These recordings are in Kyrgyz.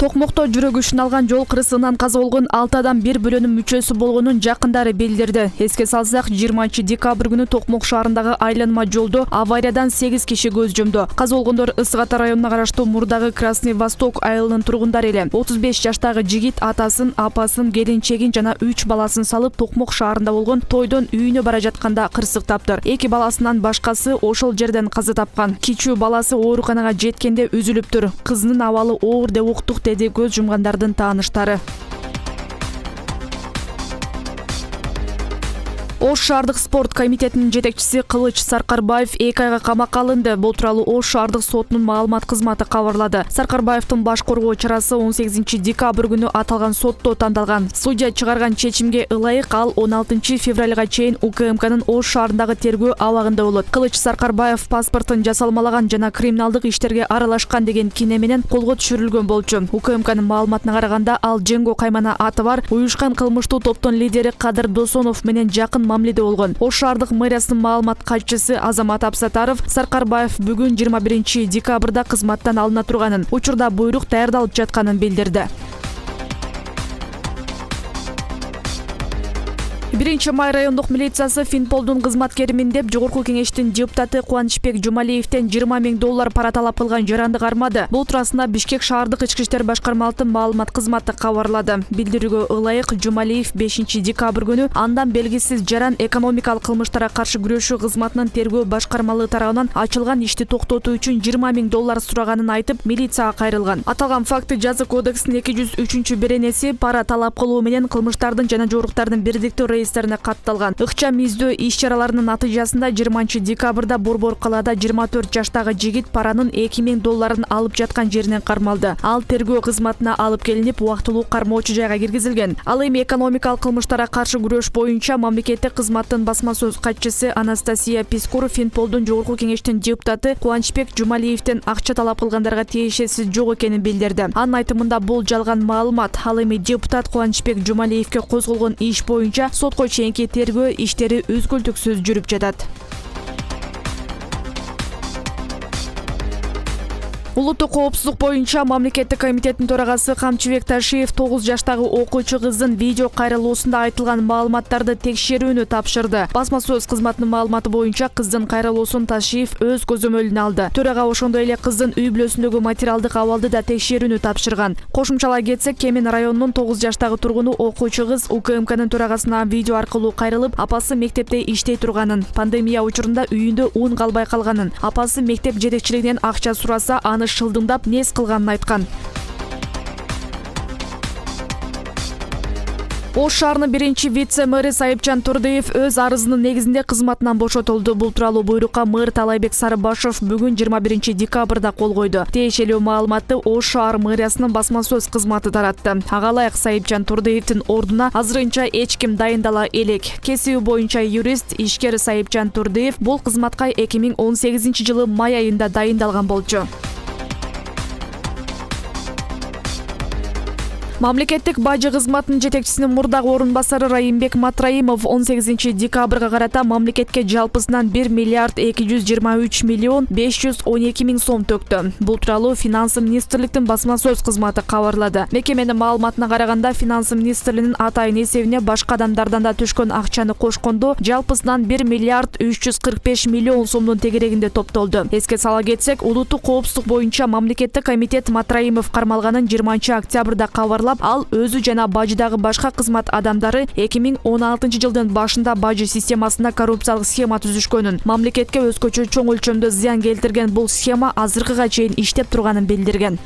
Токмокто жүрөгү үчүн алган жол кырсыгынан каза болгон 6 адам бир бөлөнүн мүчөсү болгонун жакындары билдирди. Эске салсак, 20 декабрь күнү Токмок шаарындагы айланма жолдо авариядан 8 киши көз жумду. Каза болгондор Ысык Ата районуна караштуу Мурдагы Красный Восток айылынын тургундары эле. 35 жаштагы жигит атасын, апасын, келинчегин жана 3 баласын салып Токмок шаарында болгон тойдон үйүнө бара жатканда кырсыктаптыр. 2 баласынан башкасы ошол жерден каза тапкан. Кичүү баласы ооруканага жеткенде үзүлүптүр. Кызынын абалы оор деп уктук, деди көз жумгандардын тааныштары. Ош шаардык спорт комитетинин жетекчиси Кылыч Саркарбаев 2 айга камакка алынды. Бул тууралуу Ош шаардык сотунун маалымат кызматы кабарлады. Саркарбаевдин баш коргоо чарасы 18 декабрь күнү аталган сотто тандалган. Судья чыгарган чечимге ылайык ал 16 февралга чейин УКМКнын Ош шаарындагы тергөө абагында болот. Кылыч Саркарбаев паспортун жасалмалаган жана криминалдык иштерге аралашкан деген кине менен колго түшүрүлгөн болчу. УКМКнын маалыматына караганда ал Женго Каймана аты бар уюшкан кылмыштуу топтун лидери Кадыр Досонов менен жакын мамиледе болгон. Ош шаардык мэриясынын маалымат катчысы Азамат Абсатаров Саркарбаев бүгүн 21 декабрда кызматтан алына турганын, учурда буйрук даярдалып жатканын билдирди. 1 май райондук милициясы Финполдун кызматкеримин деп жогорку кеңештин депутаты Кубанычбек Жумалиевден 20 000 доллар пара талап кылган жаранды кармады. Бул туурасында Бишкек шаардык ички иштер башкармалыктын маалымат кызматы кабарлады. Билдирүүгө ылайык Жумалиев 5 декабрь күнү андан белгисиз жаран экономикалык кылмыштарга каршы күрөшүү кызматынын тергөө башкармалыгы тарабынан ачылган ишти токтотуу үчүн 20 000 доллар сураганын айтып, милицияга кайрылган. Аталган факты жаза кодексинин 203-беренеси пара талап кылуу менен кылмыштардын жана жоруктардын бирдиктүү реестерине катталган. Ыкчам издөө иш-чараларынын натыйжасында 20 декабрда Борбор калаада 24 жаштагы жигит паранын 2 000 долларын алып жаткан жеринен кармалды. Ал тергөө кызматына алып келинип, убактылуу кармоочу жайга киргизилген. Ал эми экономикалык кылмыштарга каршы күрөш боюнча мамлекеттик кызматтын басма сөз катчысы Анастасия Пискур Финполдун жогорку кеңештин депутаты Кубанычбек Жумалиевден акча талап кылгандарга тиешеси жок экенин билдирди. Анын айтымында бул жалган маалымат. Ал эми депутат Кубанычбек Жумалиевге козголгон иш боюнча сотко чейинки тергөө иштери үзгүлтүксүз жүрүп жатат. Улуттук коопсуздук боюнча мамлекеттик комитеттин төрагасы Камчыбек Ташиев 9 жаштагы окуучу кыздын видео кайрылуусунда айтылган маалыматтарды текшерүүнү тапшырды. Басма сөз кызматынын маалыматы боюнча кыздын кайрылуусун Ташиев өз көзөмөлүнө алды. Төрага ошондой эле кыздын үй бүлөсүндөгү материалдык абалды да текшерүүнү тапшырган. Кошумчалай кетсек, Кемин районунун 9 жаштагы тургуну окуучу кыз УКМКнын төрагасына видео аркылуу кайрылып, апасы мектепте иштей турганын, пандемия учурунда үйүндө ун калбай калганын, апасы мектеп жетекчилигинен акча сураса, аны шылдыңдап нес кылганын айткан. Ош шаарынын 1 вице-мэри Сайыпчан Турдыев өз арызынын негизинде кызматынан бошотулду. Бул тууралуу буйрукка мэр Талайбек Сарыбашев бүгүн 21 декабрда кол койду. Тиешелүү маалыматты Ош шаар мэриясынын басма сөз кызматы таратты. Ага ылайык Сайыпчан Турдыевдин ордуна азырынча эч ким дайындала элек. Кесиби боюнча юрист, ишкер Сайыпчан Турдыев бул кызматка 2018 жылы май айында дайындалган болчу. Мамлекеттик бажы кызматынын жетекчисинин мурдагы орун басары Райымбек Матраимов 18 декабрга карата мамлекетке жалпысынан 1 миллиард 223 миллион 512 миң сом төктү. Бул тууралуу Финансы министрликтин басма сөз кызматы кабарлады. Мекеменин маалыматына караганда, Финансы министрлигинин атайын эсебине башка адамдардан да түшкөн акчаны кошкондо жалпысынан 1 миллиард 345 миллион сомдун тегерегинде топтолду. Эске сала кетсек, улуттук коопсуздук боюнча мамлекеттик комитет Матраимов кармалганын 20 октябрда кабарлады. Ал өзү жана бажыдагы башка кызмат адамдары 2016 жылдын башында бажы системасында коррупциялык схема түзүшкөнүн, мамлекетке өзгөчө чоң өлчөмдө зыян келтирген бул схема азыркыга чейин иштеп турганын билдирген.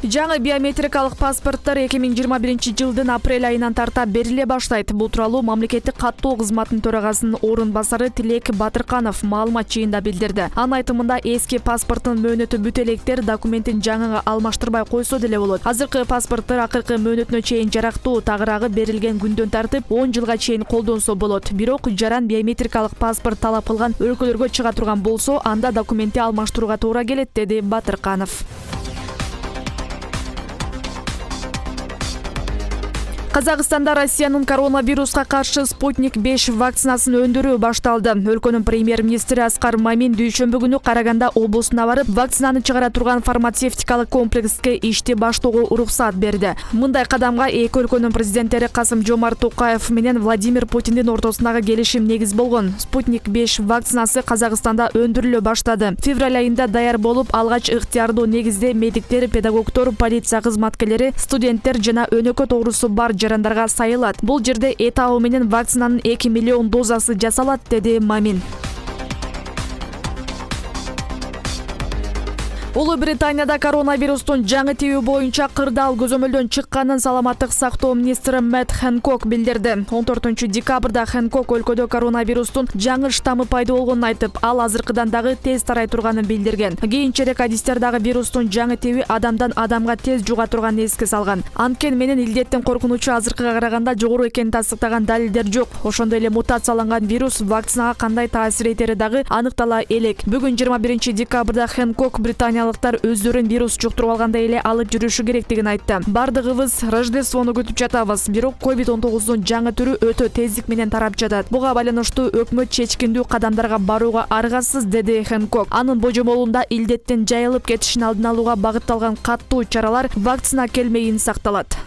Жаңы биометрикалык паспорттор 2021 жылдын апрель айынан тарта бериле баштайт. Бул тууралуу мамлекеттик каттоо кызматынын төрагасынын орун басары Тилек Батырканов маалымат чыйында билдирди. Анын айтымында эски паспорттун мөөнөтү бүт электер документин жаңыга алмаштырбай койсо деле болот. Азыркы паспорттор акыркы мөөнөтүнө чейин жарактуу тагыраагы берилген күндөн тартып 10 жылга чейин колдонсо болот. Бирок жаран биометрикалык паспорт талап кылган өлкөлөргө чыга турган болсо, анда документти алмаштырууга туура келет, деди Батырканов. Казакстанда Россиянын коронавируска каршы Спутник 5 вакцинасын өндүрүү башталды. Өлкөнүн премьер-министри Аскар Мамин дүйшөмбү күнү Караганда облусуна барып, вакцинаны чыгара турган фармацевтикалык комплекске ишти баштоого уруксат берди. Мындай кадамга эки өлкөнүн президенттери Касым-Жомарт Токаев менен Владимир Путиндин ортосундагы келишим негиз болгон. Спутник 5 вакцинасы Казакстанда өндүрүлө баштады. Февраль айында даяр болуп, алгач ыктыярдуу негизде медиктер, педагогдор, полиция кызматкерлери, студенттер жана өнөкөт оорусу бар жарандарга сайылат. Бул жерде этабы менен вакцинанын 2 миллион дозасы жасалат, деди Мамин. Улуу Британияда коронавирустун жаңы тиби боюнча кырдаал көзөмөлдөн чыкканын саламаттык сактоо министри Мэтт Хэнкок билдирди. 14 декабрда Хэнкок өлкөдө коронавирустун жаңы штаммы пайда болгонун айтып, ал азыркыдан дагы тез тарай турганын билдирген. Кийинчерээк адистер дагы вирустун жаңы тиби адамдан адамга тез жуга турганын эске салган. Анткени менен илдеттин коркунучу азыркыга караганда жогору экенин тастыктаган далилдер жок. Ошондой эле мутацияланган вирус вакцинага кандай таасир этери дагы аныктала элек. Бүгүн 21 декабрда Хэнкок Британия өздөрүн вирус жуктуруп алгандай эле алып жүрүшү керектигин айтты. Бардыгыбыз Рождествону күтүп жатабыз, бирок COVID-19 жаңы түрү өтө тездик менен тарап жатат. Буга байланыштуу өкмөт чечкиндүү кадамдарга барууга аргасыз, деди Хэнкок. Анын божомолунда илдеттин жайылып кетишин алдын алууга багытталган каттуу чаралар вакцина келмейин сакталат.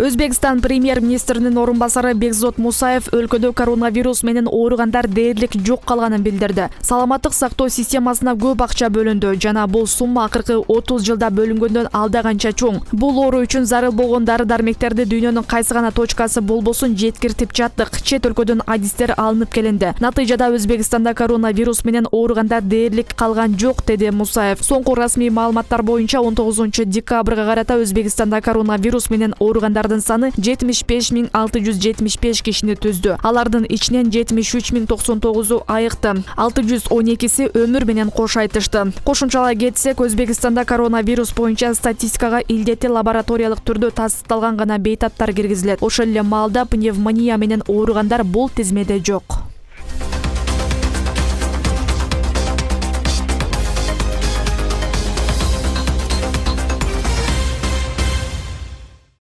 Өзбекстан премьер-министринин орун басары Бекзот Мусаев өлкөдө коронавирус менен ооругандар дээрлик жок калганын билдирди. Саламаттык сактоо системасына көп акча бөлүндү жана бул сумма акыркы 30 жылда бөлүнгөндөн алда канча чоң. Бул оору үчүн зарыл болгон дары-дармектерди дүйнөнүн кайсы гана точкасы болбосун жеткиртип жаттык. Чет өлкөдөн адистер алынып келинди. Натыйжада Өзбекстанда коронавирус менен ооругандар дээрлик калган жок, деди Мусаев. Соңку расмий маалыматтар боюнча 19 декабрга карата Өзбекстанда коронавирус менен ооругандар саны 75.675 кишини түздү. Алардын ичинен 73.099 айыкты. 612си өмүр менен кош айтышты. Кошумчалай кетсек, Өзбекстанда коронавирус боюнча статистикага илдети лабораториялык түрдө тастыкталган гана бейтаптар киргизилет. Ошол эле маалда пневмония менен ооругандар бул тизмеде жок.